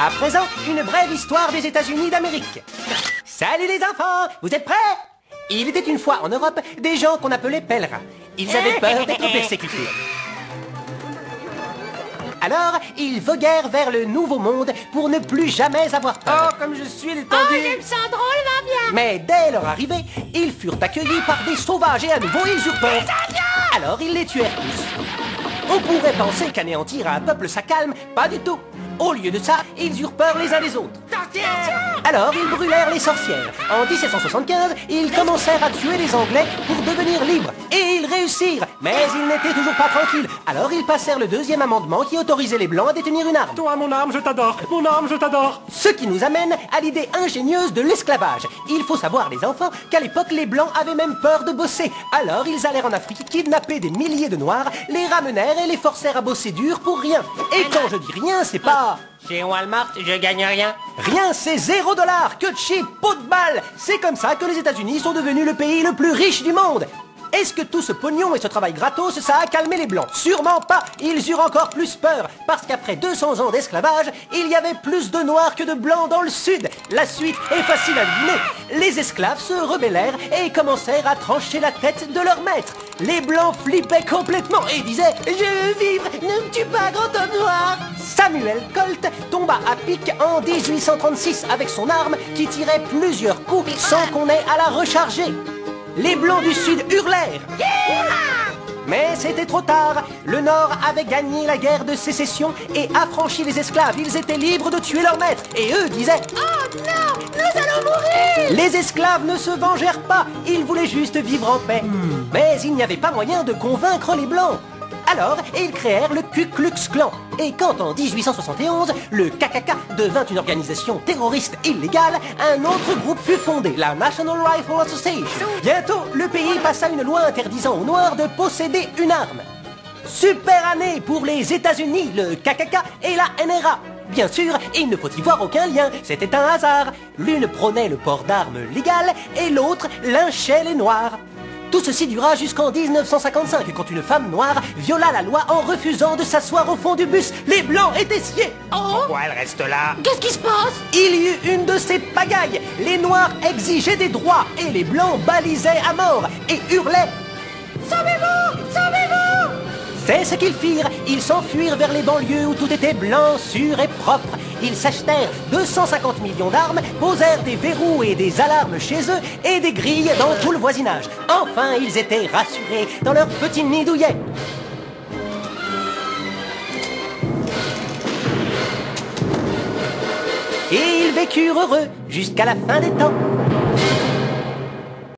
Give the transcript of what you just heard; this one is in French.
À présent, une brève histoire des États-Unis d'Amérique. Salut les enfants, vous êtes prêts? Il était une fois en Europe des gens qu'on appelait pèlerins. Ils avaient peur d'être persécutés. Alors, ils voguèrent vers le Nouveau Monde pour ne plus jamais avoir peur. Oh, comme je suis détendu! Oh, je me sens drôle, va bien! Mais dès leur arrivée, ils furent accueillis par des sauvages et à nouveau ils eurent peur. Alors ils les tuèrent tous. On pourrait penser qu'anéantir un peuple ça calme, pas du tout. Au lieu de ça, ils eurent peur les uns des autres. Alors ils brûlèrent les sorcières. En 1775, ils commencèrent à tuer les Anglais pour devenir libres. Et ils réussirent. Mais ils n'étaient toujours pas tranquilles. Alors ils passèrent le deuxième amendement qui autorisait les Blancs à détenir une arme. Toi, mon arme, je t'adore! Mon arme, je t'adore! Ce qui nous amène à l'idée ingénieuse de l'esclavage. Il faut savoir, les enfants, qu'à l'époque, les Blancs avaient même peur de bosser. Alors ils allèrent en Afrique, kidnapper des milliers de Noirs, les ramenèrent et les forcèrent à bosser dur pour rien. Et quand je dis rien, c'est pas... Chez Walmart, je gagne rien. Rien, c'est $0. Que de cheap, pot de balle. C'est comme ça que les États-Unis sont devenus le pays le plus riche du monde. Est-ce que tout ce pognon et ce travail gratos, ça a calmé les Blancs? Sûrement pas. Ils eurent encore plus peur. Parce qu'après 200 ans d'esclavage, il y avait plus de Noirs que de Blancs dans le Sud. La suite est facile à deviner. Les esclaves se rebellèrent et commencèrent à trancher la tête de leur maître. Les Blancs flippaient complètement et disaient « Je veux vivre, ne me tue pas, grand homme noir !» Samuel Colt tomba à pic en 1836 avec son arme qui tirait plusieurs coups sans qu'on ait à la recharger. Les Blancs du Sud hurlèrent. Mais c'était trop tard. Le Nord avait gagné la guerre de sécession et affranchi les esclaves. Ils étaient libres de tuer leur maître. Et eux disaient « Oh non, nous allons mourir !» Les esclaves ne se vengèrent pas. Ils voulaient juste vivre en paix. Mais il n'y avait pas moyen de convaincre les Blancs. Alors, ils créèrent le Ku Klux Klan. Et quand en 1871, le KKK devint une organisation terroriste illégale, un autre groupe fut fondé, la National Rifle Association. Bientôt, le pays passa une loi interdisant aux Noirs de posséder une arme. Super année pour les États-Unis, le KKK et la NRA. Bien sûr, il ne faut y voir aucun lien, c'était un hasard. L'une prônait le port d'armes légal et l'autre lynchait les Noirs. Tout ceci dura jusqu'en 1955, quand une femme noire viola la loi en refusant de s'asseoir au fond du bus. Les Blancs étaient sciés. Pourquoi elle reste là? Qu'est-ce qui se passe? Il y eut une de ces pagailles. Les Noirs exigeaient des droits et les Blancs balisaient à mort et hurlaient « Sauvez-vous! Sauvez-vous » C'est ce qu'ils firent. Ils s'enfuirent vers les banlieues où tout était blanc, sûr et propre. Ils s'achetèrent 250 millions d'armes, posèrent des verrous et des alarmes chez eux et des grilles dans tout le voisinage. Enfin, ils étaient rassurés dans leur petit nid douillet. Et ils vécurent heureux jusqu'à la fin des temps.